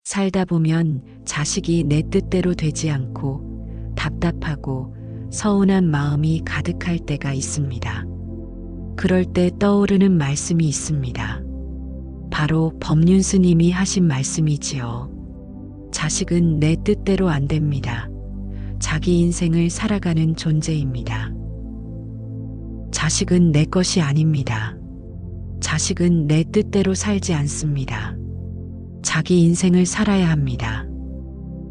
살다 보면 자식이 내 뜻대로 되지 않고 답답하고 서운한 마음이 가득할 때가 있습니다. 그럴 때 떠오르는 말씀이 있습니다. 바로 법륜 스님이 하신 말씀이지요. 자식은 내 뜻대로 안 됩니다. 자기 인생을 살아가는 존재입니다. 자식은 내 것이 아닙니다. 자식은 내 뜻대로 살지 않습니다. 자기 인생을 살아야 합니다.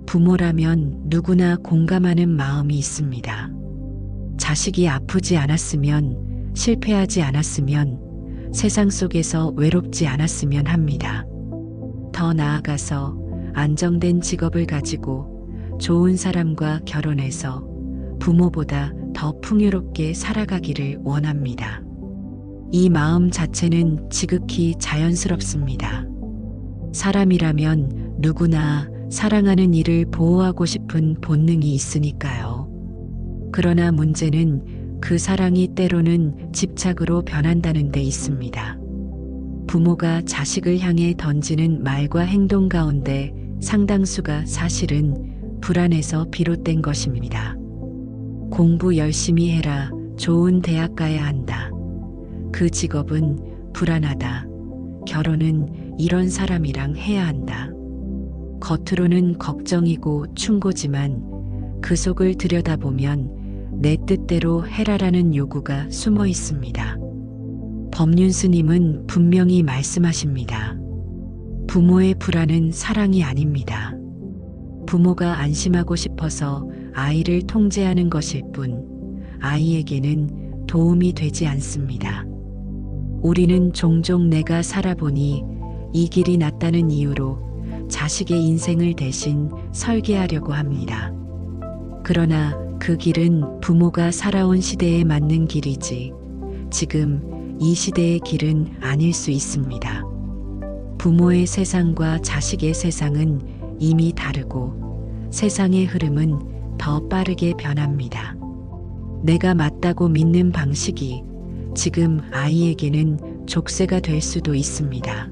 부모라면 누구나 공감하는 마음이 있습니다. 자식이 아프지 않았으면, 실패하지 않았으면, 세상 속에서 외롭지 않았으면 합니다. 더 나아가서 안정된 직업을 가지고 좋은 사람과 결혼해서 부모보다 더 풍요롭게 살아가기를 원합니다. 이 마음 자체는 지극히 자연스럽습니다. 사람이라면 누구나 사랑하는 이를 보호하고 싶은 본능이 있으니까요. 그러나 문제는 그 사랑이 때로는 집착으로 변한다는 데 있습니다. 부모가 자식을 향해 던지는 말과 행동 가운데 상당수가 사실은 불안에서 비롯된 것입니다. 공부 열심히 해라. 좋은 대학 가야 한다. 그 직업은 불안하다. 결혼은 이런 사람이랑 해야 한다. 겉으로는 걱정이고 충고지만 그 속을 들여다보면 내 뜻대로 해라라는 요구가 숨어 있습니다. 법륜 스님은 분명히 말씀하십니다. 부모의 불안은 사랑이 아닙니다. 부모가 안심하고 싶어서 아이를 통제하는 것일 뿐 아이에게는 도움이 되지 않습니다. 우리는 종종 내가 살아보니 이 길이 낫다는 이유로 자식의 인생을 대신 설계하려고 합니다. 그러나 그 길은 부모가 살아온 시대에 맞는 길이지 지금 이 시대의 길은 아닐 수 있습니다. 부모의 세상과 자식의 세상은 이미 다르고 세상의 흐름은 더 빠르게 변합니다. 내가 맞다고 믿는 방식이 지금 아이에게는 족쇄가 될 수도 있습니다.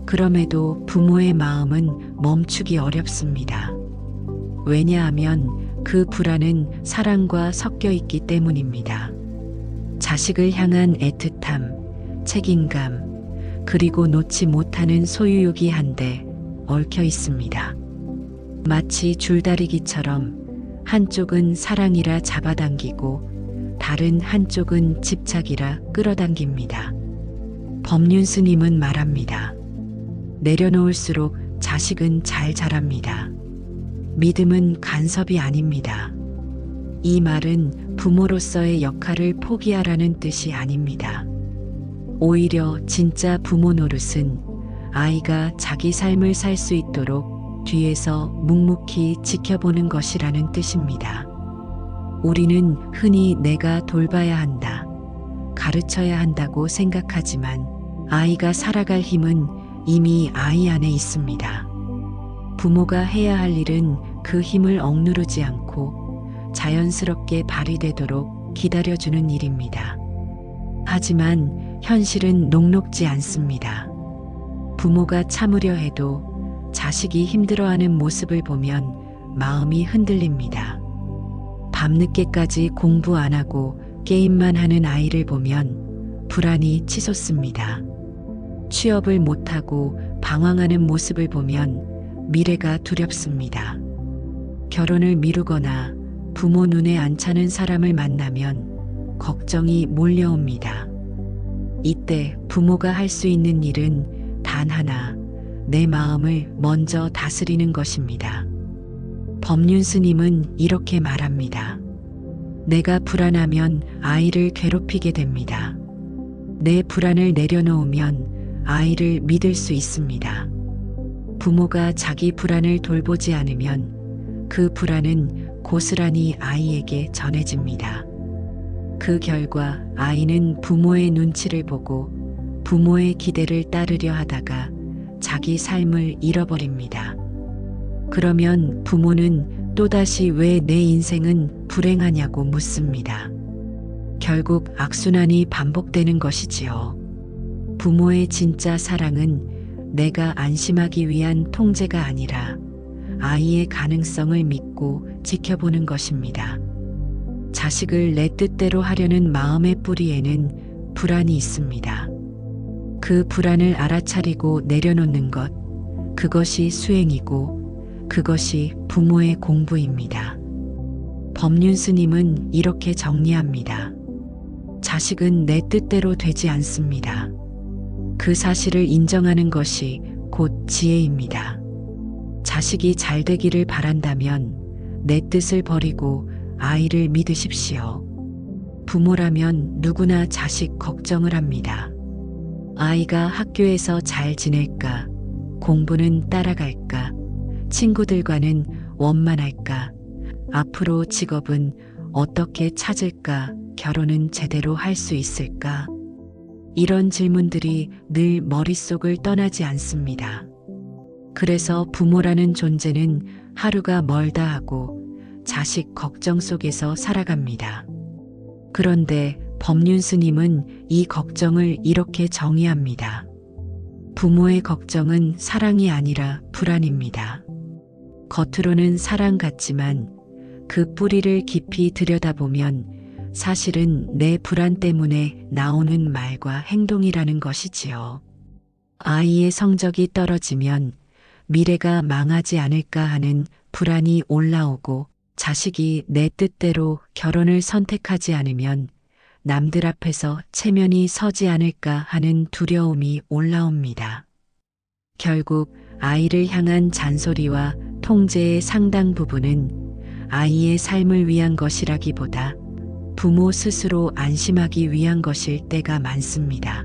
그럼에도 부모의 마음은 멈추기 어렵습니다. 왜냐하면 그 불안은 사랑과 섞여 있기 때문입니다. 자식을 향한 애틋함, 책임감, 그리고 놓지 못하는 소유욕이 한데 얽혀 있습니다. 마치 줄다리기처럼 한쪽은 사랑이라 잡아당기고 다른 한쪽은 집착이라 끌어당깁니다. 법륜 스님은 말합니다. 내려놓을수록 자식은 잘 자랍니다. 믿음은 간섭이 아닙니다. 이 말은 부모로서의 역할을 포기하라는 뜻이 아닙니다. 오히려 진짜 부모 노릇은 아이가 자기 삶을 살 수 있도록 뒤에서 묵묵히 지켜보는 것이라는 뜻입니다. 우리는 흔히 내가 돌봐야 한다, 가르쳐야 한다고 생각하지만 아이가 살아갈 힘은 이미 아이 안에 있습니다. 부모가 해야 할 일은 그 힘을 억누르지 않고 자연스럽게 발휘되도록 기다려주는 일입니다. 하지만 현실은 녹록지 않습니다. 부모가 참으려 해도 자식이 힘들어하는 모습을 보면 마음이 흔들립니다. 밤늦게까지 공부 안 하고 게임만 하는 아이를 보면 불안이 치솟습니다. 취업을 못하고 방황하는 모습을 보면 미래가 두렵습니다. 결혼을 미루거나 부모 눈에 안 차는 사람을 만나면 걱정이 몰려옵니다. 이때 부모가 할 수 있는 일은 단 하나, 내 마음을 먼저 다스리는 것입니다. 법륜 스님은 이렇게 말합니다. 내가 불안하면 아이를 괴롭히게 됩니다. 내 불안을 내려놓으면 아이를 믿을 수 있습니다. 부모가 자기 불안을 돌보지 않으면 그 불안은 고스란히 아이에게 전해집니다. 그 결과 아이는 부모의 눈치를 보고 부모의 기대를 따르려 하다가 자기 삶을 잃어버립니다. 그러면 부모는 또다시 왜 내 인생은 불행하냐고 묻습니다. 결국 악순환이 반복되는 것이지요. 부모의 진짜 사랑은 내가 안심하기 위한 통제가 아니라 아이의 가능성을 믿고 지켜보는 것입니다. 자식을 내 뜻대로 하려는 마음의 뿌리에는 불안이 있습니다. 그 불안을 알아차리고 내려놓는 것, 그것이 수행이고 그것이 부모의 공부입니다. 법륜 스님은 이렇게 정리합니다. 자식은 내 뜻대로 되지 않습니다. 그 사실을 인정하는 것이 곧 지혜입니다. 자식이 잘 되기를 바란다면 내 뜻을 버리고 아이를 믿으십시오. 부모라면 누구나 자식 걱정을 합니다. 아이가 학교에서 잘 지낼까? 공부는 따라갈까? 친구들과는 원만할까? 앞으로 직업은 어떻게 찾을까? 결혼은 제대로 할 수 있을까? 이런 질문들이 늘 머릿속을 떠나지 않습니다. 그래서 부모라는 존재는 하루가 멀다 하고 자식 걱정 속에서 살아갑니다. 그런데 법륜 스님은 이 걱정을 이렇게 정의합니다. 부모의 걱정은 사랑이 아니라 불안입니다. 겉으로는 사랑 같지만 그 뿌리를 깊이 들여다보면 사실은 내 불안 때문에 나오는 말과 행동이라는 것이지요. 아이의 성적이 떨어지면 미래가 망하지 않을까 하는 불안이 올라오고 자식이 내 뜻대로 결혼을 선택하지 않으면 남들 앞에서 체면이 서지 않을까 하는 두려움이 올라옵니다. 결국 아이를 향한 잔소리와 통제의 상당 부분은 아이의 삶을 위한 것이라기보다 부모 스스로 안심하기 위한 것일 때가 많습니다.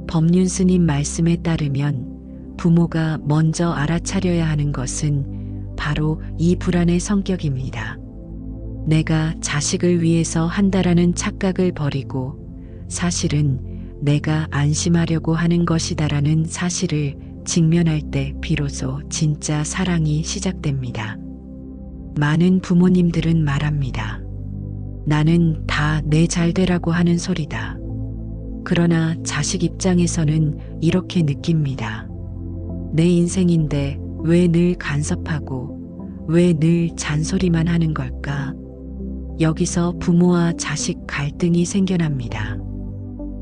법륜 스님 말씀에 따르면 부모가 먼저 알아차려야 하는 것은 바로 이 불안의 성격입니다. 내가 자식을 위해서 한다라는 착각을 버리고 사실은 내가 안심하려고 하는 것이다라는 사실을 직면할 때 비로소 진짜 사랑이 시작됩니다. 많은 부모님들은 말합니다. 나는 다 내 잘되라고 하는 소리다. 그러나 자식 입장에서는 이렇게 느낍니다. 내 인생인데 왜 늘 간섭하고 왜 늘 잔소리만 하는 걸까? 여기서 부모와 자식 갈등이 생겨납니다.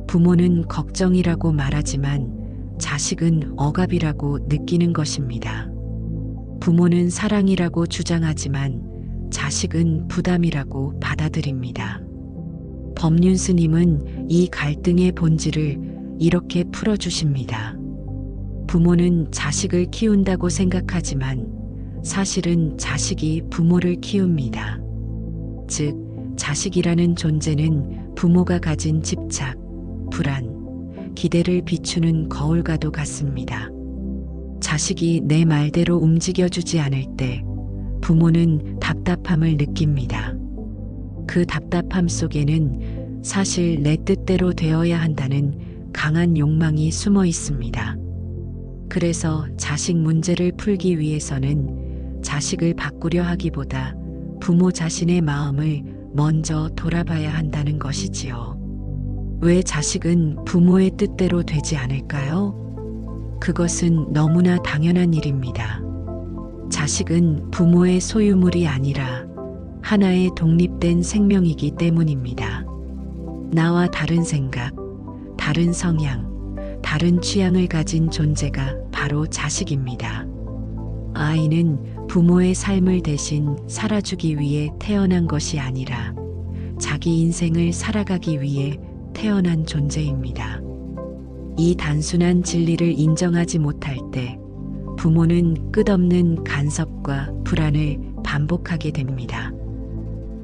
부모는 걱정이라고 말하지만 자식은 억압이라고 느끼는 것입니다. 부모는 사랑이라고 주장하지만 자식은 부담이라고 받아들입니다. 법륜 스님은 이 갈등의 본질을 이렇게 풀어주십니다. 부모는 자식을 키운다고 생각하지만 사실은 자식이 부모를 키웁니다. 즉, 자식이라는 존재는 부모가 가진 집착, 불안, 기대를 비추는 거울과도 같습니다. 자식이 내 말대로 움직여주지 않을 때 부모는 답답함을 느낍니다. 그 답답함 속에는 사실 내 뜻대로 되어야 한다는 강한 욕망이 숨어 있습니다. 그래서 자식 문제를 풀기 위해서는 자식을 바꾸려 하기보다 부모 자신의 마음을 먼저 돌아봐야 한다는 것이지요. 왜 자식은 부모의 뜻대로 되지 않을까요? 그것은 너무나 당연한 일입니다. 자식은 부모의 소유물이 아니라 하나의 독립된 생명이기 때문입니다. 나와 다른 생각, 다른 성향, 다른 취향을 가진 존재가 바로 자식입니다. 아이는 부모의 삶을 대신 살아주기 위해 태어난 것이 아니라 자기 인생을 살아가기 위해 태어난 존재입니다. 이 단순한 진리를 인정하지 못할 때 부모는 끝없는 간섭과 불안을 반복하게 됩니다.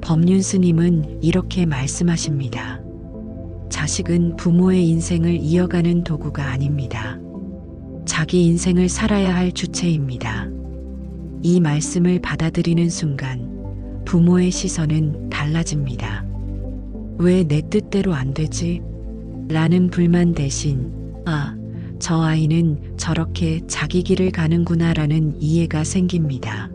법륜 스님은 이렇게 말씀하십니다. 자식은 부모의 인생을 이어가는 도구가 아닙니다. 자기 인생을 살아야 할 주체입니다. 이 말씀을 받아들이는 순간 부모의 시선은 달라집니다. 왜 내 뜻대로 안 되지? 라는 불만 대신 저 아이는 저렇게 자기 길을 가는구나 라는 이해가 생깁니다.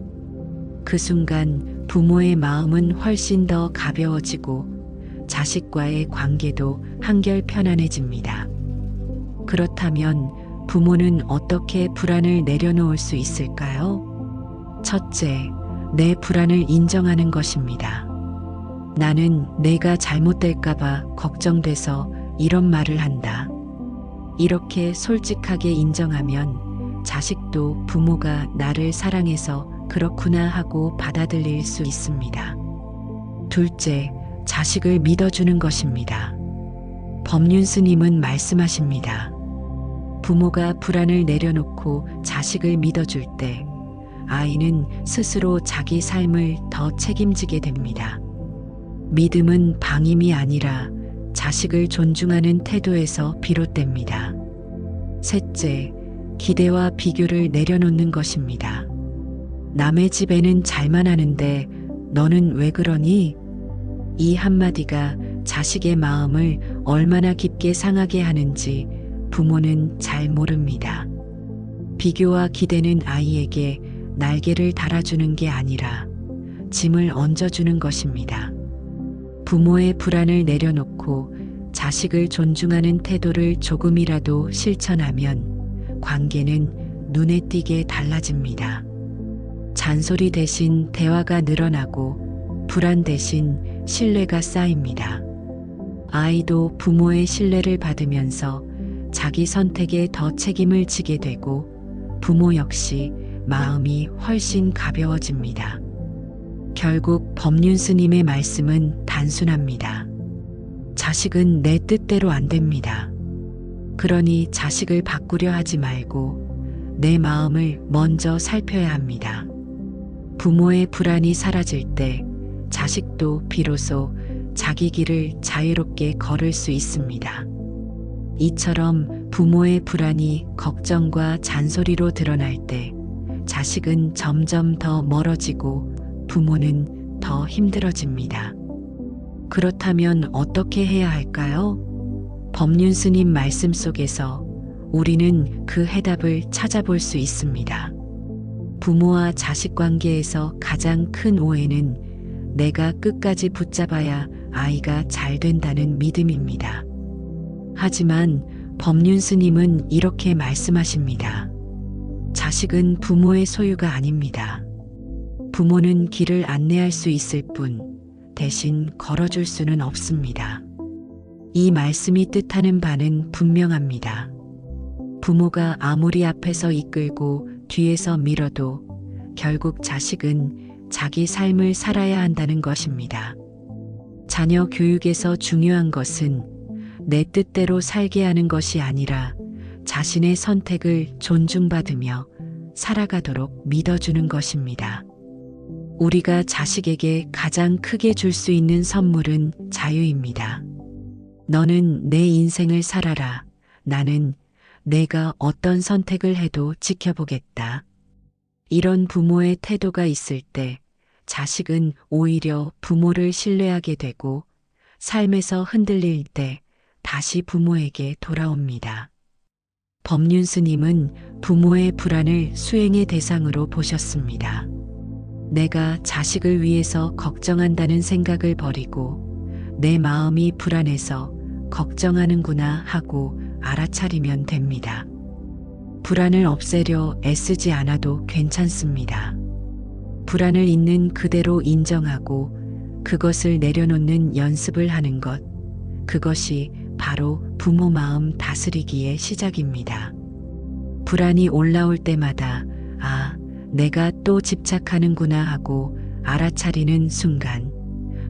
그 순간 부모의 마음은 훨씬 더 가벼워지고 자식과의 관계도 한결 편안해집니다. 그렇다면 부모는 어떻게 불안을 내려놓을 수 있을까요? 첫째, 내 불안을 인정하는 것입니다. 나는 내가 잘못될까봐 걱정돼서 이런 말을 한다. 이렇게 솔직하게 인정하면 자식도 부모가 나를 사랑해서 그렇구나 하고 받아들일 수 있습니다. 둘째, 자식을 믿어주는 것입니다. 법륜 스님은 말씀하십니다. 부모가 불안을 내려놓고 자식을 믿어줄 때 아이는 스스로 자기 삶을 더 책임지게 됩니다. 믿음은 방임이 아니라 자식을 존중하는 태도에서 비롯됩니다. 셋째, 기대와 비교를 내려놓는 것입니다. 남의 집에는 잘만 하는데 너는 왜 그러니? 이 한마디가 자식의 마음을 얼마나 깊게 상하게 하는지 부모는 잘 모릅니다. 비교와 기대는 아이에게 날개를 달아주는 게 아니라 짐을 얹어주는 것입니다. 부모의 불안을 내려놓고 자식을 존중하는 태도를 조금이라도 실천하면 관계는 눈에 띄게 달라집니다. 잔소리 대신 대화가 늘어나고 불안 대신 신뢰가 쌓입니다. 아이도 부모의 신뢰를 받으면서 자기 선택에 더 책임을 지게 되고 부모 역시 마음이 훨씬 가벼워집니다. 결국 법륜 스님의 말씀은 단순합니다. 자식은 내 뜻대로 안 됩니다. 그러니 자식을 바꾸려 하지 말고 내 마음을 먼저 살펴야 합니다. 부모의 불안이 사라질 때 자식도 비로소 자기 길을 자유롭게 걸을 수 있습니다. 이처럼 부모의 불안이 걱정과 잔소리로 드러날 때 자식은 점점 더 멀어지고 부모는 더 힘들어집니다. 그렇다면 어떻게 해야 할까요? 법륜 스님 말씀 속에서 우리는 그 해답을 찾아볼 수 있습니다. 부모와 자식 관계에서 가장 큰 오해는 내가 끝까지 붙잡아야 아이가 잘 된다는 믿음입니다. 하지만 법륜 스님은 이렇게 말씀하십니다. 자식은 부모의 소유가 아닙니다. 부모는 길을 안내할 수 있을 뿐 대신 걸어줄 수는 없습니다. 이 말씀이 뜻하는 바는 분명합니다. 부모가 아무리 앞에서 이끌고 뒤에서 밀어도 결국 자식은 자기 삶을 살아야 한다는 것입니다. 자녀 교육에서 중요한 것은 내 뜻대로 살게 하는 것이 아니라 자신의 선택을 존중받으며 살아가도록 믿어주는 것입니다. 우리가 자식에게 가장 크게 줄 수 있는 선물은 자유입니다. 너는 내 인생을 살아라. 나는 내가 어떤 선택을 해도 지켜보겠다. 이런 부모의 태도가 있을 때 자식은 오히려 부모를 신뢰하게 되고 삶에서 흔들릴 때 다시 부모에게 돌아옵니다. 법륜 스님은 부모의 불안을 수행의 대상으로 보셨습니다. 내가 자식을 위해서 걱정한다는 생각을 버리고 내 마음이 불안해서 걱정하는구나 하고 알아차리면 됩니다. 불안을 없애려 애쓰지 않아도 괜찮습니다. 불안을 있는 그대로 인정하고 그것을 내려놓는 연습을 하는 것, 그것이 바로 부모 마음 다스리기의 시작입니다. 불안이 올라올 때마다 내가 또 집착하는구나 하고 알아차리는 순간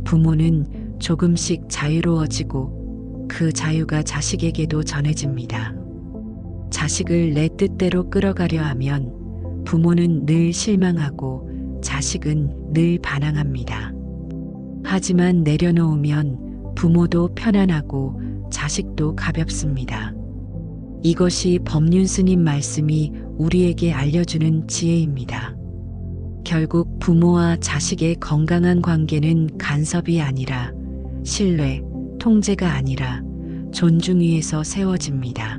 부모는 조금씩 자유로워지고 그 자유가 자식에게도 전해집니다. 자식을 내 뜻대로 끌어가려 하면 부모는 늘 실망하고 자식은 늘 반항합니다. 하지만 내려놓으면 부모도 편안하고 자식도 가볍습니다. 이것이 법륜 스님 말씀이 우리에게 알려주는 지혜입니다. 결국 부모와 자식의 건강한 관계는 간섭이 아니라 신뢰, 통제가 아니라 존중 위에서 세워집니다.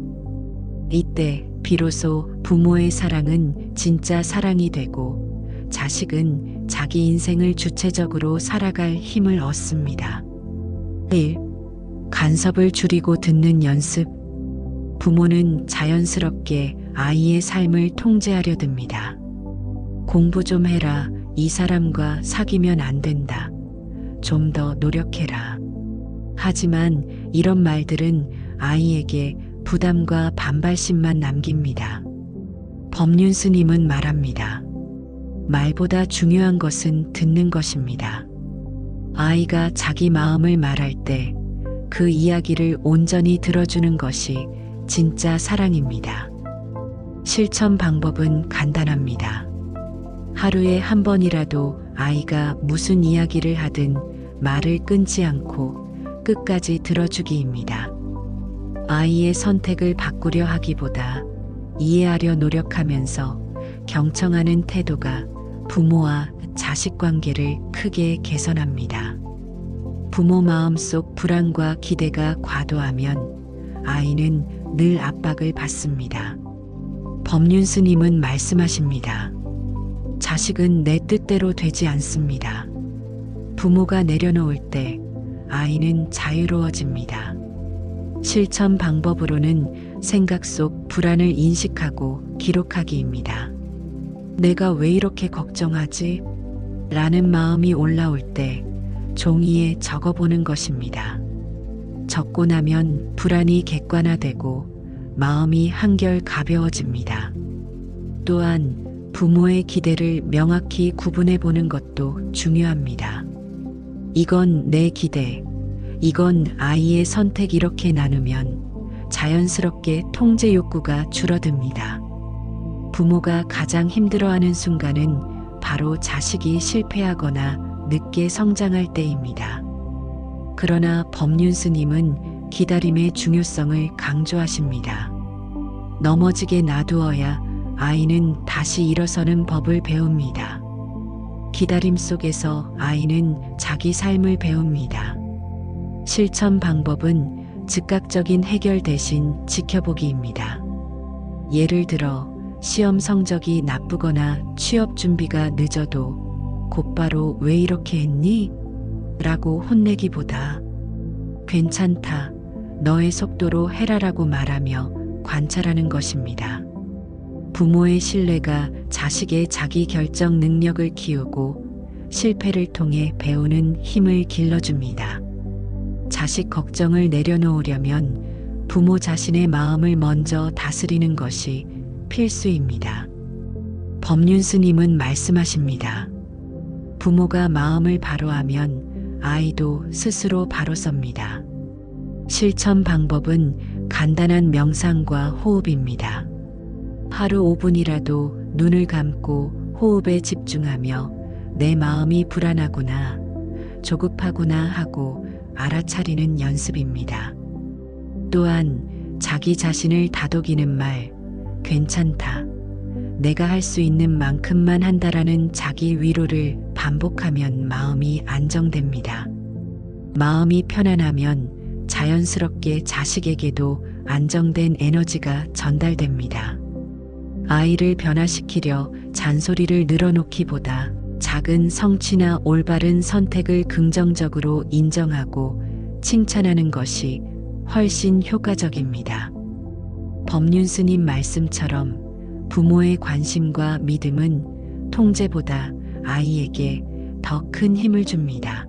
이때 비로소 부모의 사랑은 진짜 사랑이 되고 자식은 자기 인생을 주체적으로 살아갈 힘을 얻습니다. 1. 간섭을 줄이고 듣는 연습. 부모는 자연스럽게 아이의 삶을 통제하려 듭니다. 공부 좀 해라. 이 사람과 사귀면 안 된다. 좀 더 노력해라. 하지만 이런 말들은 아이에게 부담과 반발심만 남깁니다. 법륜 스님은 말합니다. 말보다 중요한 것은 듣는 것입니다. 아이가 자기 마음을 말할 때 그 이야기를 온전히 들어주는 것이 진짜 사랑입니다. 실천 방법은 간단합니다. 하루에 한 번이라도 아이가 무슨 이야기를 하든 말을 끊지 않고 끝까지 들어주기입니다. 아이의 선택을 바꾸려 하기보다 이해하려 노력하면서 경청하는 태도가 부모와 자식 관계를 크게 개선합니다. 부모 마음속 불안과 기대가 과도하면 아이는 늘 압박을 받습니다. 법륜 스님은 말씀하십니다. 자식은 내 뜻대로 되지 않습니다. 부모가 내려놓을 때 아이는 자유로워집니다. 실천 방법으로는 생각 속 불안을 인식하고 기록하기입니다. 내가 왜 이렇게 걱정하지? 라는 마음이 올라올 때 종이에 적어보는 것입니다. 적고 나면 불안이 객관화되고 마음이 한결 가벼워집니다. 또한 부모의 기대를 명확히 구분해 보는 것도 중요합니다. 이건 내 기대, 이건 아이의 선택 이렇게 나누면 자연스럽게 통제 욕구가 줄어듭니다. 부모가 가장 힘들어하는 순간은 바로 자식이 실패하거나 늦게 성장할 때입니다. 그러나 법륜 스님은 기다림의 중요성을 강조하십니다. 넘어지게 놔두어야 아이는 다시 일어서는 법을 배웁니다. 기다림 속에서 아이는 자기 삶을 배웁니다. 실천 방법은 즉각적인 해결 대신 지켜보기입니다. 예를 들어 시험 성적이 나쁘거나 취업 준비가 늦어도 곧바로 왜 이렇게 했니? 라고 혼내기보다 괜찮다, 너의 속도로 해라라고 말하며 관찰하는 것입니다. 부모의 신뢰가 자식의 자기 결정 능력을 키우고 실패를 통해 배우는 힘을 길러줍니다. 자식 걱정을 내려놓으려면 부모 자신의 마음을 먼저 다스리는 것이 필수입니다. 법륜 스님은 말씀하십니다. 부모가 마음을 바로하면 아이도 스스로 바로 섭니다. 실천 방법은 간단한 명상과 호흡입니다. 하루 5분이라도 눈을 감고 호흡에 집중하며 내 마음이 불안하구나, 조급하구나 하고 알아차리는 연습입니다. 또한 자기 자신을 다독이는 말, 괜찮다, 내가 할 수 있는 만큼만 한다라는 자기 위로를 반복하면 마음이 안정됩니다. 마음이 편안하면 자연스럽게 자식에게도 안정된 에너지가 전달됩니다. 아이를 변화시키려 잔소리를 늘어놓기보다 작은 성취나 올바른 선택을 긍정적으로 인정하고 칭찬하는 것이 훨씬 효과적입니다. 법륜 스님 말씀처럼 부모의 관심과 믿음은 통제보다 아이에게 더 큰 힘을 줍니다.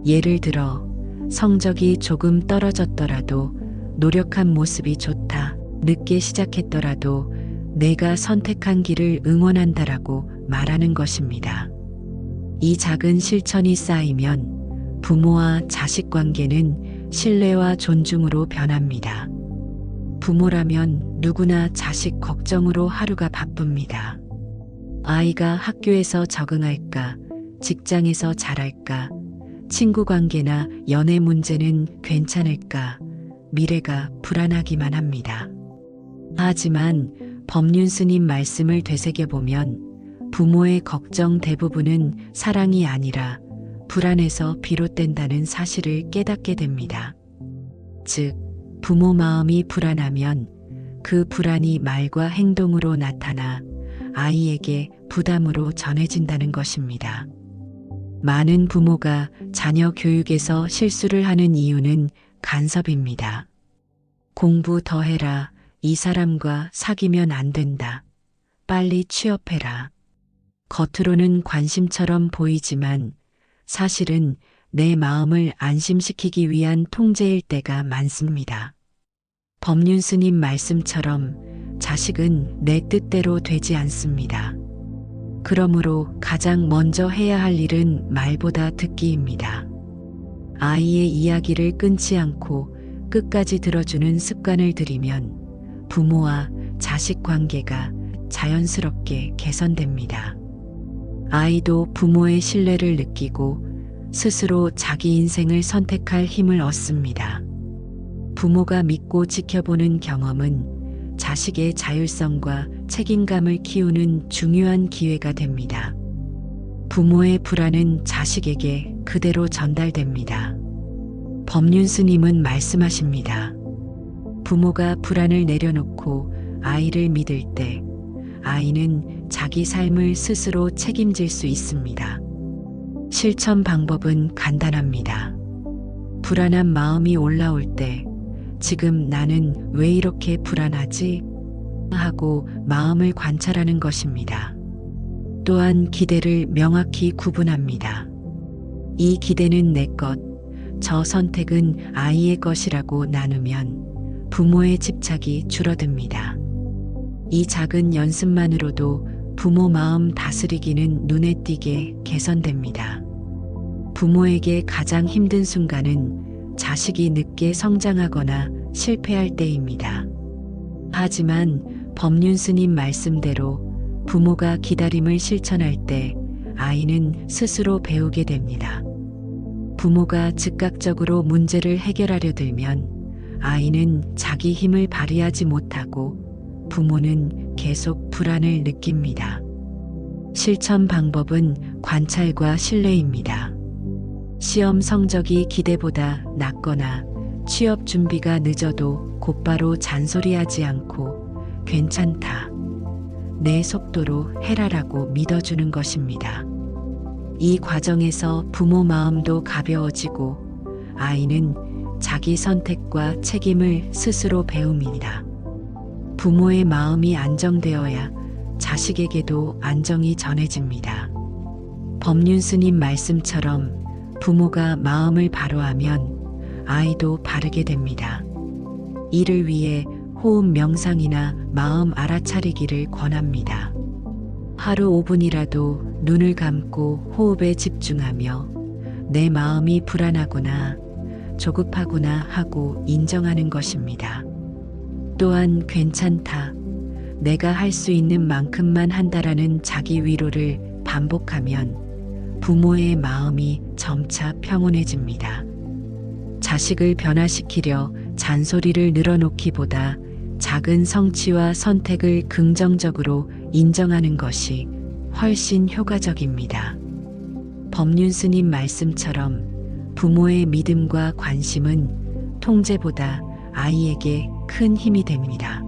예를 들어 성적이 조금 떨어졌더라도 노력한 모습이 좋다, 늦게 시작했더라도 내가 선택한 길을 응원한다라고 말하는 것입니다. 이 작은 실천이 쌓이면 부모와 자식 관계는 신뢰와 존중으로 변합니다. 부모라면 누구나 자식 걱정으로 하루가 바쁩니다. 아이가 학교에서 적응할까, 직장에서 잘할까, 친구 관계나 연애 문제는 괜찮을까, 미래가 불안하기만 합니다. 하지만 법륜 스님 말씀을 되새겨보면 부모의 걱정 대부분은 사랑이 아니라 불안에서 비롯된다는 사실을 깨닫게 됩니다. 즉, 부모 마음이 불안하면 그 불안이 말과 행동으로 나타나 아이에게 부담으로 전해진다는 것입니다. 많은 부모가 자녀 교육에서 실수를 하는 이유는 간섭입니다. 공부 더 해라. 이 사람과 사귀면 안 된다. 빨리 취업해라. 겉으로는 관심처럼 보이지만 사실은 내 마음을 안심시키기 위한 통제일 때가 많습니다. 법륜 스님 말씀처럼 자식은 내 뜻대로 되지 않습니다. 그러므로 가장 먼저 해야 할 일은 말보다 듣기입니다. 아이의 이야기를 끊지 않고 끝까지 들어주는 습관을 들이면 부모와 자식 관계가 자연스럽게 개선됩니다. 아이도 부모의 신뢰를 느끼고 스스로 자기 인생을 선택할 힘을 얻습니다. 부모가 믿고 지켜보는 경험은 자식의 자율성과 책임감을 키우는 중요한 기회가 됩니다. 부모의 불안은 자식에게 그대로 전달됩니다. 법륜 스님은 말씀하십니다. 부모가 불안을 내려놓고 아이를 믿을 때 아이는 자기 삶을 스스로 책임질 수 있습니다. 실천 방법은 간단합니다. 불안한 마음이 올라올 때 지금 나는 왜 이렇게 불안하지? 하고 마음을 관찰하는 것입니다. 또한 기대를 명확히 구분합니다. 이 기대는 내 것, 저 선택은 아이의 것이라고 나누면 부모의 집착이 줄어듭니다. 이 작은 연습만으로도 부모 마음 다스리기는 눈에 띄게 개선됩니다. 부모에게 가장 힘든 순간은 자식이 늦게 성장하거나 실패할 때입니다. 하지만 법륜 스님 말씀대로 부모가 기다림을 실천할 때 아이는 스스로 배우게 됩니다. 부모가 즉각적으로 문제를 해결하려 들면 아이는 자기 힘을 발휘하지 못하고 부모는 계속 불안을 느낍니다. 실천 방법은 관찰과 신뢰입니다. 시험 성적이 기대보다 낮거나 취업 준비가 늦어도 곧바로 잔소리하지 않고 괜찮다. 내 속도로 해라라고 믿어주는 것입니다. 이 과정에서 부모 마음도 가벼워지고 아이는 자기 선택과 책임을 스스로 배웁니다. 부모의 마음이 안정되어야 자식에게도 안정이 전해집니다. 법륜 스님 말씀처럼 부모가 마음을 바로하면 아이도 바르게 됩니다. 이를 위해 호흡 명상이나 마음 알아차리기를 권합니다. 하루 5분이라도 눈을 감고 호흡에 집중하며 내 마음이 불안하구나, 조급하구나 하고 인정하는 것입니다. 또한 괜찮다, 내가 할 수 있는 만큼만 한다라는 자기 위로를 반복하면 부모의 마음이 점차 평온해집니다. 자식을 변화시키려 잔소리를 늘어놓기보다 작은 성취와 선택을 긍정적으로 인정하는 것이 훨씬 효과적입니다. 법륜 스님 말씀처럼 부모의 믿음과 관심은 통제보다 아이에게 큰 힘이 됩니다.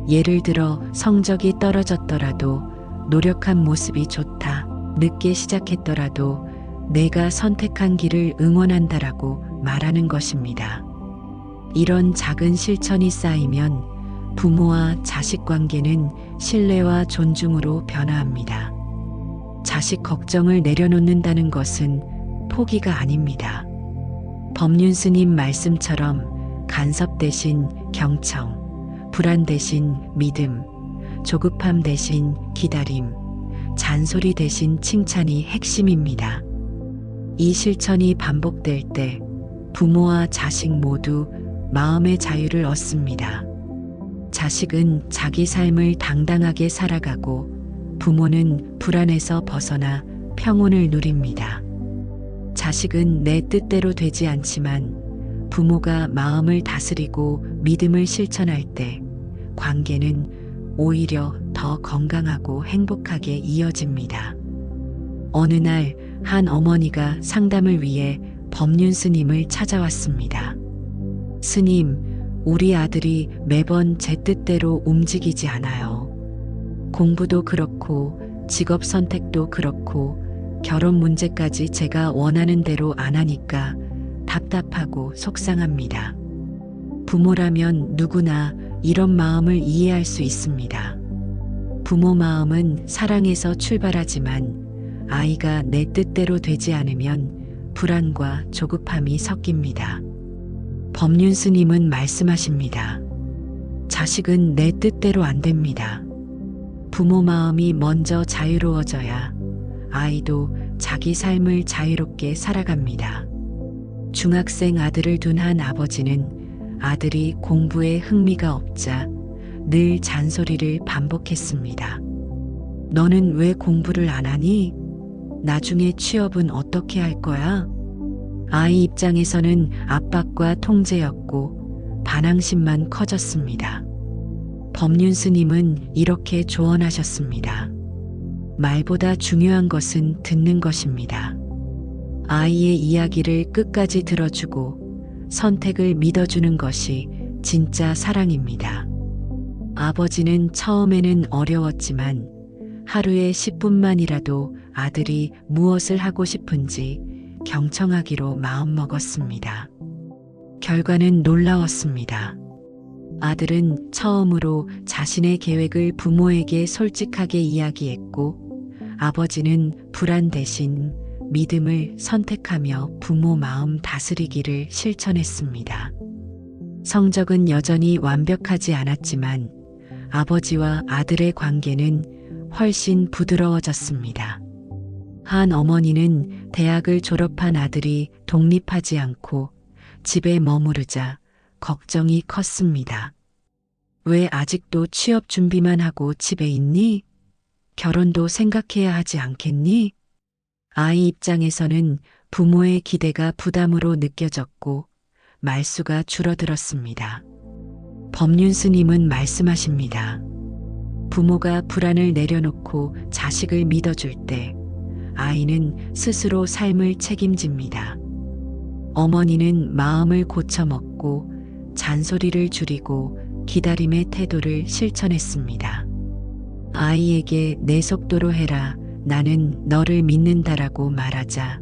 예를 들어 성적이 떨어졌더라도 노력한 모습이 좋다, 늦게 시작했더라도 내가 선택한 길을 응원한다라고 말하는 것입니다. 이런 작은 실천이 쌓이면 부모와 자식 관계는 신뢰와 존중으로 변화합니다. 자식 걱정을 내려놓는다는 것은 포기가 아닙니다. 법륜 스님 말씀처럼 간섭 대신 경청, 불안 대신 믿음, 조급함 대신 기다림, 잔소리 대신 칭찬이 핵심입니다. 이 실천이 반복될 때 부모와 자식 모두 마음의 자유를 얻습니다. 자식은 자기 삶을 당당하게 살아가고 부모는 불안에서 벗어나 평온을 누립니다. 자식은 내 뜻대로 되지 않지만 부모가 마음을 다스리고 믿음을 실천할 때 관계는 오히려 더 건강하고 행복하게 이어집니다. 어느 날 한 어머니가 상담을 위해 법륜 스님을 찾아왔습니다. 스님, 우리 아들이 매번 제 뜻대로 움직이지 않아요. 공부도 그렇고 직업 선택도 그렇고 결혼 문제까지 제가 원하는 대로 안 하니까 답답하고 속상합니다. 부모라면 누구나 이런 마음을 이해할 수 있습니다. 부모 마음은 사랑에서 출발하지만 아이가 내 뜻대로 되지 않으면 불안과 조급함이 섞입니다. 법륜 스님은 말씀하십니다. 자식은 내 뜻대로 안 됩니다. 부모 마음이 먼저 자유로워져야 아이도 자기 삶을 자유롭게 살아갑니다. 중학생 아들을 둔 한 아버지는 아들이 공부에 흥미가 없자 늘 잔소리를 반복했습니다. 너는 왜 공부를 안 하니? 나중에 취업은 어떻게 할 거야? 아이 입장에서는 압박과 통제였고 반항심만 커졌습니다. 법륜 스님은 이렇게 조언하셨습니다. 말보다 중요한 것은 듣는 것입니다. 아이의 이야기를 끝까지 들어주고 선택을 믿어주는 것이 진짜 사랑입니다. 아버지는 처음에는 어려웠지만 하루에 10분만이라도 아들이 무엇을 하고 싶은지 경청하기로 마음먹었습니다. 결과는 놀라웠습니다. 아들은 처음으로 자신의 계획을 부모에게 솔직하게 이야기했고, 아버지는 불안 대신 믿음을 선택하며 부모 마음 다스리기를 실천했습니다. 성적은 여전히 완벽하지 않았지만 아버지와 아들의 관계는 훨씬 부드러워졌습니다. 한 어머니는 대학을 졸업한 아들이 독립하지 않고 집에 머무르자 걱정이 컸습니다. 왜 아직도 취업 준비만 하고 집에 있니? 결혼도 생각해야 하지 않겠니? 아이 입장에서는 부모의 기대가 부담으로 느껴졌고 말수가 줄어들었습니다. 법륜 스님은 말씀하십니다. 부모가 불안을 내려놓고 자식을 믿어줄 때 아이는 스스로 삶을 책임집니다. 어머니는 마음을 고쳐먹고 잔소리를 줄이고 기다림의 태도를 실천했습니다. 아이에게 내 속도로 해라, 나는 너를 믿는다라고 말하자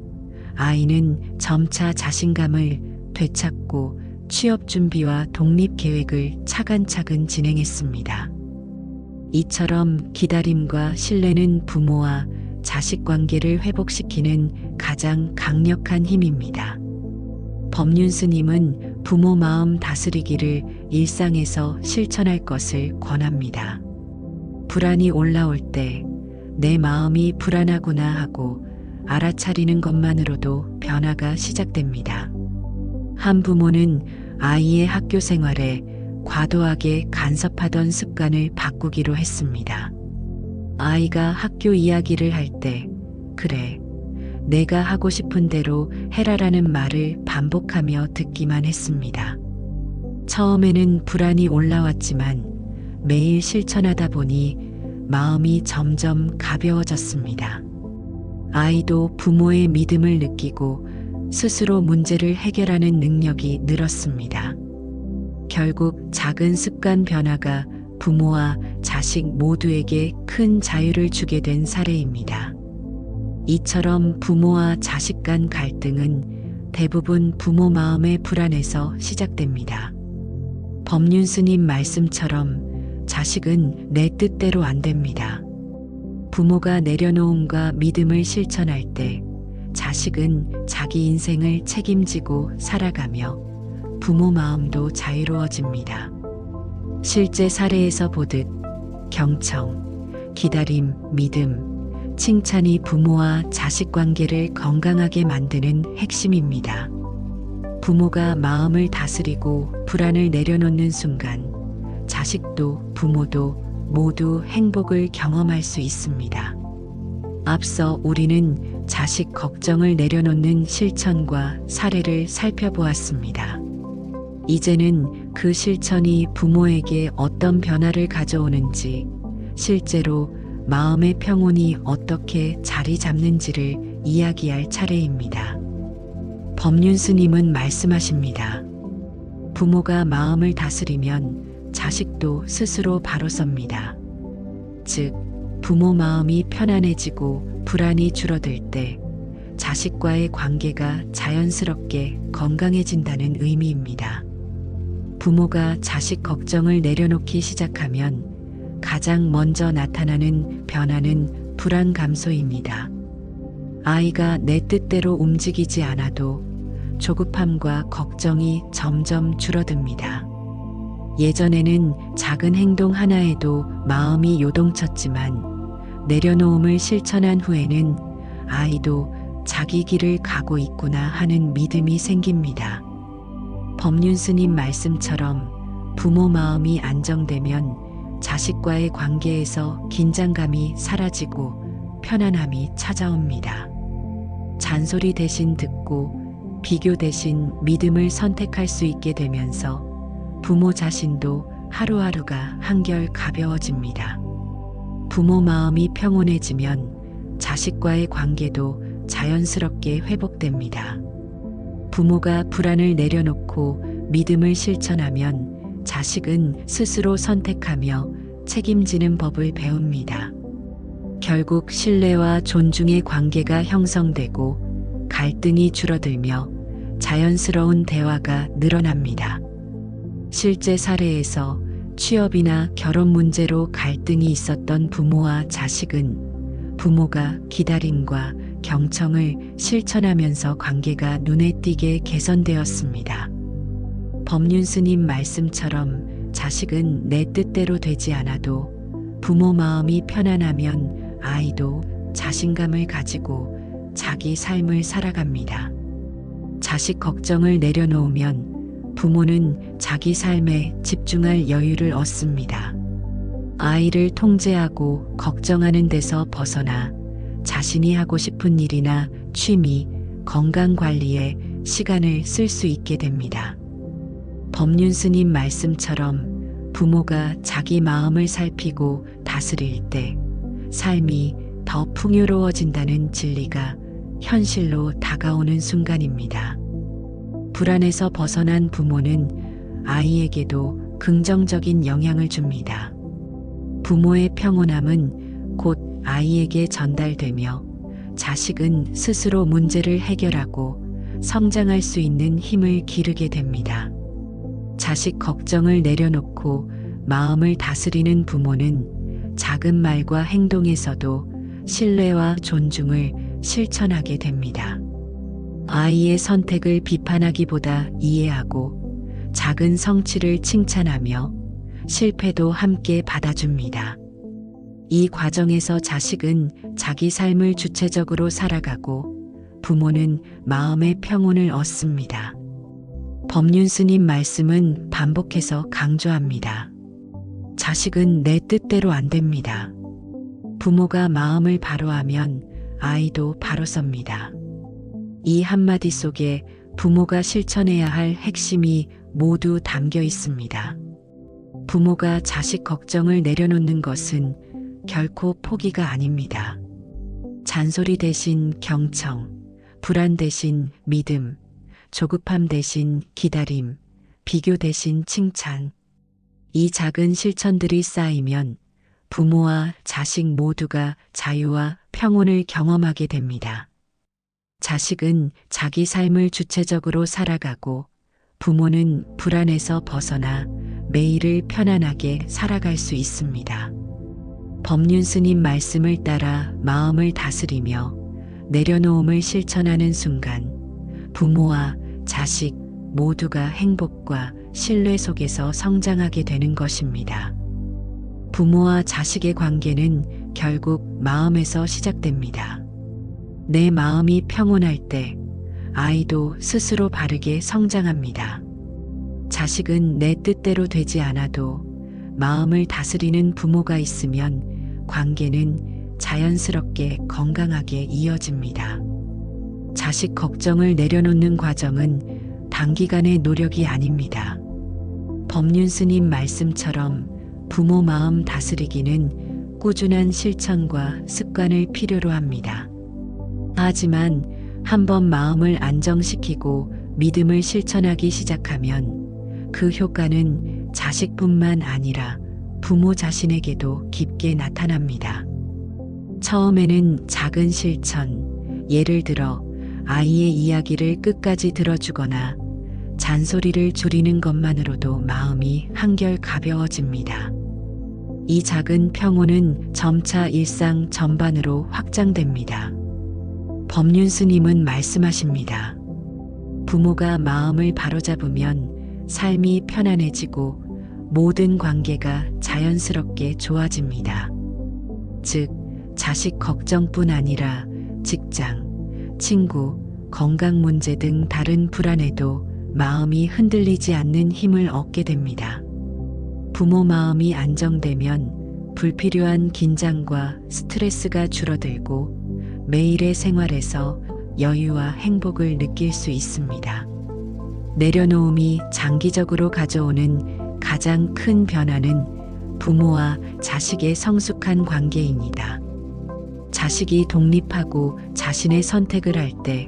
아이는 점차 자신감을 되찾고 취업 준비와 독립 계획을 차근차근 진행했습니다. 이처럼 기다림과 신뢰는 부모와 자식 관계를 회복시키는 가장 강력한 힘입니다. 법륜 스님은 부모 마음 다스리기를 일상에서 실천할 것을 권합니다. 불안이 올라올 때 내 마음이 불안하구나 하고 알아차리는 것만으로도 변화가 시작됩니다. 한 부모는 아이의 학교 생활에 과도하게 간섭하던 습관을 바꾸기로 했습니다. 아이가 학교 이야기를 할 때, 그래, 내가 하고 싶은 대로 해라라는 말을 반복하며 듣기만 했습니다. 처음에는 불안이 올라왔지만 매일 실천하다 보니 마음이 점점 가벼워졌습니다. 아이도 부모의 믿음을 느끼고 스스로 문제를 해결하는 능력이 늘었습니다. 결국 작은 습관 변화가 부모와 자식 모두에게 큰 자유를 주게 된 사례입니다. 이처럼 부모와 자식 간 갈등은 대부분 부모 마음의 불안에서 시작됩니다. 법륜 스님 말씀처럼 자식은 내 뜻대로 안 됩니다. 부모가 내려놓음과 믿음을 실천할 때 자식은 자기 인생을 책임지고 살아가며 부모 마음도 자유로워집니다. 실제 사례에서 보듯 경청, 기다림, 믿음, 칭찬이 부모와 자식 관계를 건강하게 만드는 핵심입니다. 부모가 마음을 다스리고 불안을 내려놓는 순간 자식도 부모도 모두 행복을 경험할 수 있습니다. 앞서 우리는 자식 걱정을 내려놓는 실천과 사례를 살펴보았습니다. 이제는 그 실천이 부모에게 어떤 변화를 가져오는지, 실제로 마음의 평온이 어떻게 자리 잡는지를 이야기할 차례입니다. 법륜 스님은 말씀하십니다. 부모가 마음을 다스리면 자식도 스스로 바로 섭니다. 즉, 부모 마음이 편안해지고 불안이 줄어들 때 자식과의 관계가 자연스럽게 건강해진다는 의미입니다. 부모가 자식 걱정을 내려놓기 시작하면 가장 먼저 나타나는 변화는 불안 감소입니다. 아이가 내 뜻대로 움직이지 않아도 조급함과 걱정이 점점 줄어듭니다. 예전에는 작은 행동 하나에도 마음이 요동쳤지만 내려놓음을 실천한 후에는 아이도 자기 길을 가고 있구나 하는 믿음이 생깁니다. 법륜 스님 말씀처럼 부모 마음이 안정되면 자식과의 관계에서 긴장감이 사라지고 편안함이 찾아옵니다. 잔소리 대신 듣고 비교 대신 믿음을 선택할 수 있게 되면서 부모 자신도 하루하루가 한결 가벼워집니다. 부모 마음이 평온해지면 자식과의 관계도 자연스럽게 회복됩니다. 부모가 불안을 내려놓고 믿음을 실천하면 자식은 스스로 선택하며 책임지는 법을 배웁니다. 결국 신뢰와 존중의 관계가 형성되고 갈등이 줄어들며 자연스러운 대화가 늘어납니다. 실제 사례에서 취업이나 결혼 문제로 갈등이 있었던 부모와 자식은 부모가 기다림과 경청을 실천하면서 관계가 눈에 띄게 개선되었습니다. 법륜 스님 말씀처럼 자식은 내 뜻대로 되지 않아도 부모 마음이 편안하면 아이도 자신감을 가지고 자기 삶을 살아갑니다. 자식 걱정을 내려놓으면 부모는 자기 삶에 집중할 여유를 얻습니다. 아이를 통제하고 걱정하는 데서 벗어나 자신이 하고 싶은 일이나 취미, 건강 관리에 시간을 쓸 수 있게 됩니다. 법륜 스님 말씀처럼 부모가 자기 마음을 살피고 다스릴 때 삶이 더 풍요로워진다는 진리가 현실로 다가오는 순간입니다. 불안에서 벗어난 부모는 아이에게도 긍정적인 영향을 줍니다. 부모의 평온함은 곧 아이에게 전달되며 자식은 스스로 문제를 해결하고 성장할 수 있는 힘을 기르게 됩니다. 자식 걱정을 내려놓고 마음을 다스리는 부모는 작은 말과 행동에서도 신뢰와 존중을 실천하게 됩니다. 아이의 선택을 비판하기보다 이해하고 작은 성취를 칭찬하며 실패도 함께 받아줍니다. 이 과정에서 자식은 자기 삶을 주체적으로 살아가고 부모는 마음의 평온을 얻습니다. 법륜 스님 말씀은 반복해서 강조합니다. 자식은 내 뜻대로 안 됩니다. 부모가 마음을 바로 하면 아이도 바로 섭니다. 이 한마디 속에 부모가 실천해야 할 핵심이 모두 담겨 있습니다. 부모가 자식 걱정을 내려놓는 것은 결코 포기가 아닙니다. 잔소리 대신 경청, 불안 대신 믿음, 조급함 대신 기다림, 비교 대신 칭찬. 이 작은 실천들이 쌓이면 부모와 자식 모두가 자유와 평온을 경험하게 됩니다. 자식은 자기 삶을 주체적으로 살아가고 부모는 불안에서 벗어나 매일을 편안하게 살아갈 수 있습니다. 법륜 스님 말씀을 따라 마음을 다스리며 내려놓음을 실천하는 순간 부모와 자식 모두가 행복과 신뢰 속에서 성장하게 되는 것입니다. 부모와 자식의 관계는 결국 마음에서 시작됩니다. 내 마음이 평온할 때 아이도 스스로 바르게 성장합니다. 자식은 내 뜻대로 되지 않아도 마음을 다스리는 부모가 있으면 관계는 자연스럽게 건강하게 이어집니다. 자식 걱정을 내려놓는 과정은 단기간의 노력이 아닙니다. 법륜 스님 말씀처럼 부모 마음 다스리기는 꾸준한 실천과 습관을 필요로 합니다. 하지만 한번 마음을 안정시키고 믿음을 실천하기 시작하면 그 효과는 자식뿐만 아니라 부모 자신에게도 깊게 나타납니다. 처음에는 작은 실천, 예를 들어 아이의 이야기를 끝까지 들어주거나 잔소리를 줄이는 것만으로도 마음이 한결 가벼워집니다. 이 작은 평온은 점차 일상 전반으로 확장됩니다. 법륜 스님은 말씀하십니다. 부모가 마음을 바로잡으면 삶이 편안해지고 모든 관계가 자연스럽게 좋아집니다. 즉, 자식 걱정뿐 아니라 직장, 친구, 건강 문제 등 다른 불안에도 마음이 흔들리지 않는 힘을 얻게 됩니다. 부모 마음이 안정되면 불필요한 긴장과 스트레스가 줄어들고 매일의 생활에서 여유와 행복을 느낄 수 있습니다. 내려놓음이 장기적으로 가져오는 가장 큰 변화는 부모와 자식의 성숙한 관계입니다. 자식이 독립하고 자신의 선택을 할 때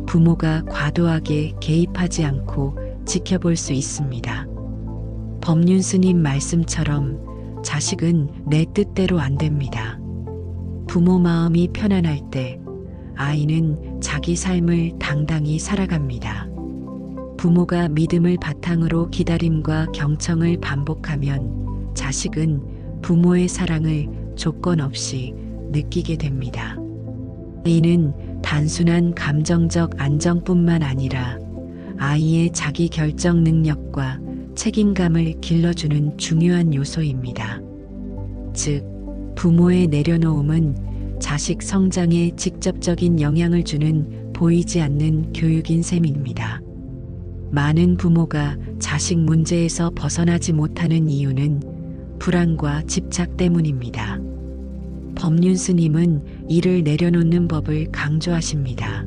부모가 과도하게 개입하지 않고 지켜볼 수 있습니다. 법륜 스님 말씀처럼 자식은 내 뜻대로 안 됩니다. 부모 마음이 편안할 때 아이는 자기 삶을 당당히 살아갑니다. 부모가 믿음을 바탕으로 기다림과 경청을 반복하면 자식은 부모의 사랑을 조건 없이 느끼게 됩니다. 이는 단순한 감정적 안정뿐만 아니라 아이의 자기 결정 능력과 책임감을 길러주는 중요한 요소입니다. 즉, 부모의 내려놓음은 자식 성장에 직접적인 영향을 주는 보이지 않는 교육인 셈입니다. 많은 부모가 자식 문제에서 벗어나지 못하는 이유는 불안과 집착 때문입니다. 법륜 스님은 이를 내려놓는 법을 강조하십니다.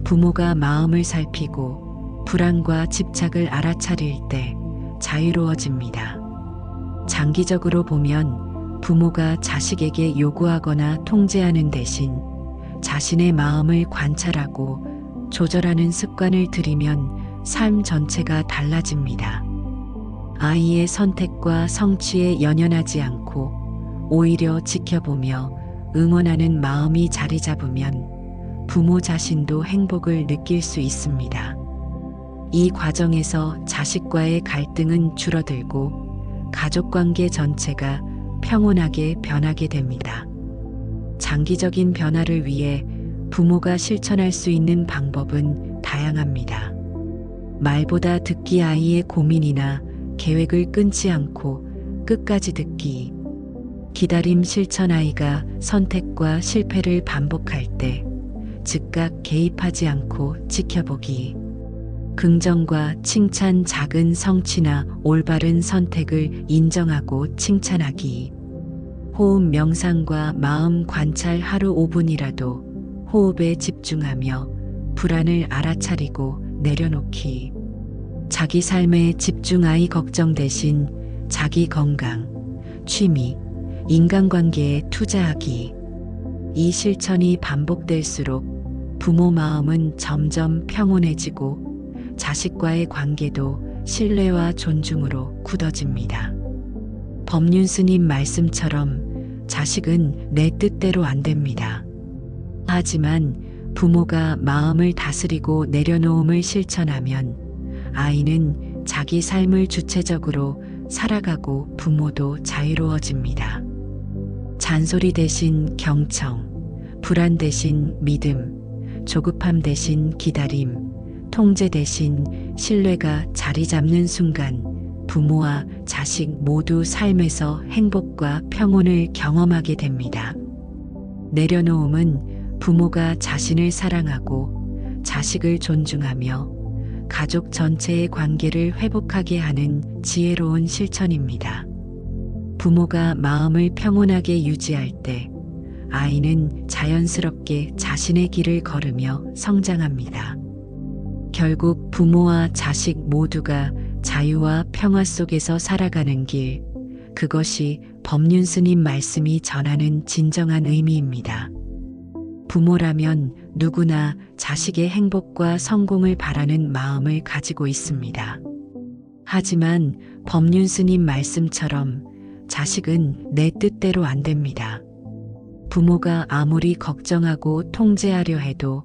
부모가 마음을 살피고 불안과 집착을 알아차릴 때 자유로워집니다. 장기적으로 보면 부모가 자식에게 요구하거나 통제하는 대신 자신의 마음을 관찰하고 조절하는 습관을 들이면 삶 전체가 달라집니다. 아이의 선택과 성취에 연연하지 않고 오히려 지켜보며 응원하는 마음이 자리 잡으면 부모 자신도 행복을 느낄 수 있습니다. 이 과정에서 자식과의 갈등은 줄어들고 가족관계 전체가 평온하게 변하게 됩니다. 장기적인 변화를 위해 부모가 실천할 수 있는 방법은 다양합니다. 말보다 듣기, 아이의 고민이나 계획을 끊지 않고 끝까지 듣기, 기다림 실천, 아이가 선택과 실패를 반복할 때 즉각 개입하지 않고 지켜보기, 긍정과 칭찬, 작은 성취나 올바른 선택을 인정하고 칭찬하기, 호흡 명상과 마음 관찰, 하루 5분이라도 호흡에 집중하며 불안을 알아차리고 내려놓기, 자기 삶에 집중, 아이 걱정 대신 자기 건강, 취미, 인간관계에 투자하기. 이 실천이 반복될수록 부모 마음은 점점 평온해지고 자식과의 관계도 신뢰와 존중으로 굳어집니다. 법륜 스님 말씀처럼 자식은 내 뜻대로 안 됩니다. 하지만 부모가 마음을 다스리고 내려놓음을 실천하면 아이는 자기 삶을 주체적으로 살아가고 부모도 자유로워집니다. 잔소리 대신 경청, 불안 대신 믿음, 조급함 대신 기다림, 통제 대신 신뢰가 자리 잡는 순간 부모와 자식 모두 삶에서 행복과 평온을 경험하게 됩니다. 내려놓음은 부모가 자신을 사랑하고 자식을 존중하며 가족 전체의 관계를 회복하게 하는 지혜로운 실천입니다. 부모가 마음을 평온하게 유지할 때 아이는 자연스럽게 자신의 길을 걸으며 성장합니다. 결국 부모와 자식 모두가 자유와 평화 속에서 살아가는 길, 그것이 법륜 스님 말씀이 전하는 진정한 의미입니다. 부모라면 누구나 자식의 행복과 성공을 바라는 마음을 가지고 있습니다. 하지만 법륜 스님 말씀처럼 자식은 내 뜻대로 안 됩니다. 부모가 아무리 걱정하고 통제하려 해도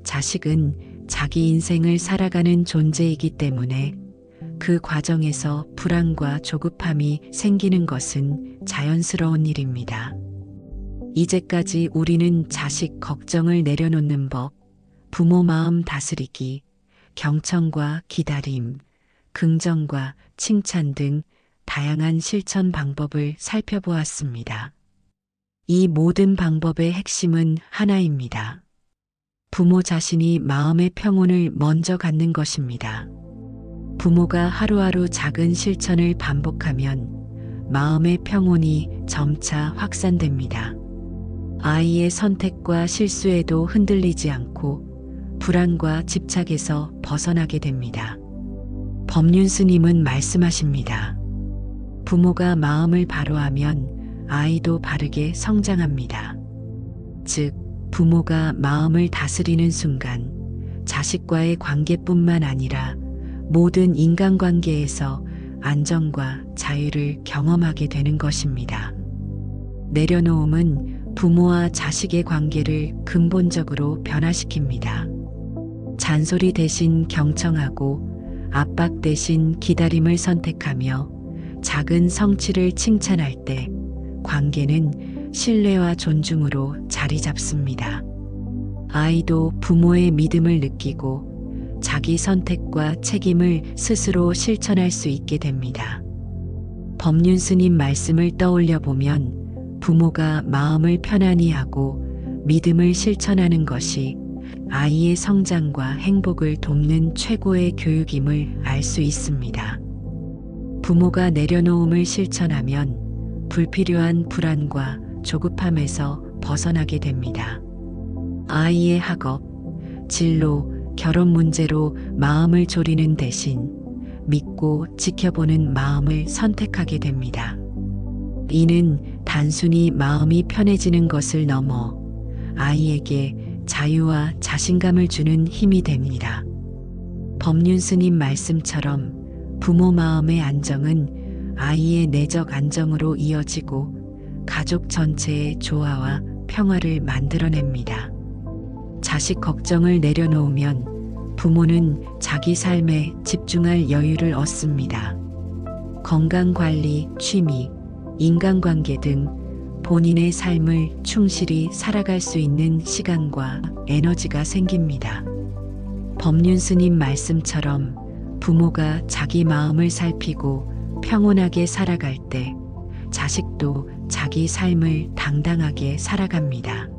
자식은 자기 인생을 살아가는 존재이기 때문에 그 과정에서 불안과 조급함이 생기는 것은 자연스러운 일입니다. 이제까지 우리는 자식 걱정을 내려놓는 법, 부모 마음 다스리기, 경청과 기다림, 긍정과 칭찬 등 다양한 실천 방법을 살펴보았습니다. 이 모든 방법의 핵심은 하나입니다. 부모 자신이 마음의 평온을 먼저 갖는 것입니다. 부모가 하루하루 작은 실천을 반복하면 마음의 평온이 점차 확산됩니다. 아이의 선택과 실수에도 흔들리지 않고 불안과 집착에서 벗어나게 됩니다. 법륜 스님은 말씀하십니다. 부모가 마음을 바로하면 아이도 바르게 성장합니다. 즉, 부모가 마음을 다스리는 순간 자식과의 관계뿐만 아니라 모든 인간관계에서 안정과 자유를 경험하게 되는 것입니다. 내려놓음은 부모와 자식의 관계를 근본적으로 변화시킵니다. 잔소리 대신 경청하고 압박 대신 기다림을 선택하며 작은 성취를 칭찬할 때 관계는 신뢰와 존중으로 자리 잡습니다. 아이도 부모의 믿음을 느끼고 자기 선택과 책임을 스스로 실천할 수 있게 됩니다. 법륜 스님 말씀을 떠올려 보면 부모가 마음을 편안히 하고 믿음을 실천하는 것이 아이의 성장과 행복을 돕는 최고의 교육임을 알 수 있습니다. 부모가 내려놓음을 실천하면 불필요한 불안과 조급함에서 벗어나게 됩니다. 아이의 학업, 진로, 결혼 문제로 마음을 졸이는 대신 믿고 지켜보는 마음을 선택하게 됩니다. 이는 단순히 마음이 편해지는 것을 넘어 아이에게 자유와 자신감을 주는 힘이 됩니다. 법륜 스님 말씀처럼 부모 마음의 안정은 아이의 내적 안정으로 이어지고 가족 전체의 조화와 평화를 만들어냅니다. 자식 걱정을 내려놓으면 부모는 자기 삶에 집중할 여유를 얻습니다. 건강관리, 취미, 인간관계 등 본인의 삶을 충실히 살아갈 수 있는 시간과 에너지가 생깁니다. 법륜 스님 말씀처럼 부모가 자기 마음을 살피고 평온하게 살아갈 때 자식도 자기 삶을 당당하게 살아갑니다.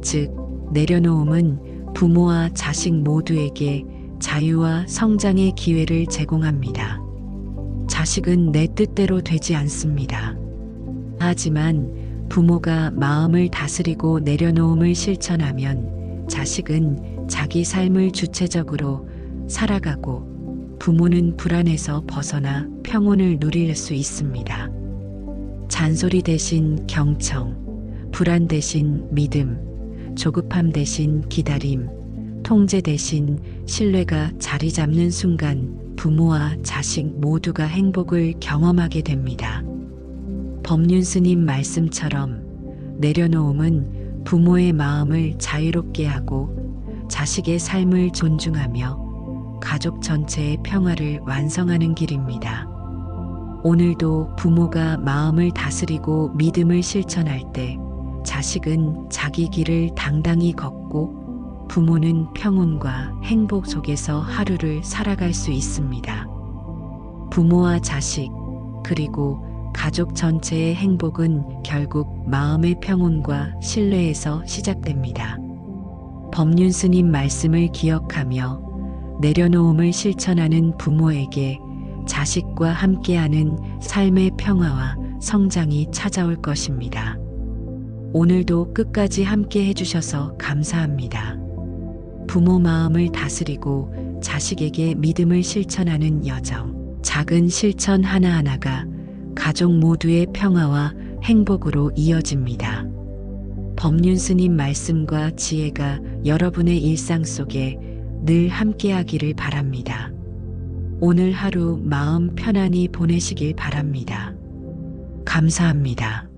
즉, 내려놓음은 부모와 자식 모두에게 자유와 성장의 기회를 제공합니다. 자식은 내 뜻대로 되지 않습니다. 하지만 부모가 마음을 다스리고 내려놓음을 실천하면 자식은 자기 삶을 주체적으로 살아가고 부모는 불안에서 벗어나 평온을 누릴 수 있습니다. 잔소리 대신 경청, 불안 대신 믿음, 조급함 대신 기다림, 통제 대신 신뢰가 자리 잡는 순간 부모와 자식 모두가 행복을 경험하게 됩니다. 법륜 스님 말씀처럼 내려놓음은 부모의 마음을 자유롭게 하고 자식의 삶을 존중하며 가족 전체의 평화를 완성하는 길입니다. 오늘도 부모가 마음을 다스리고 믿음을 실천할 때 자식은 자기 길을 당당히 걷고 부모는 평온과 행복 속에서 하루를 살아갈 수 있습니다. 부모와 자식, 그리고 가족 전체의 행복은 결국 마음의 평온과 신뢰에서 시작됩니다. 법륜 스님 말씀을 기억하며 내려놓음을 실천하는 부모에게 자식과 함께하는 삶의 평화와 성장이 찾아올 것입니다. 오늘도 끝까지 함께 해주셔서 감사합니다. 부모 마음을 다스리고 자식에게 믿음을 실천하는 여정. 작은 실천 하나하나가 가족 모두의 평화와 행복으로 이어집니다. 법륜 스님 말씀과 지혜가 여러분의 일상 속에 늘 함께하기를 바랍니다. 오늘 하루 마음 편안히 보내시길 바랍니다. 감사합니다.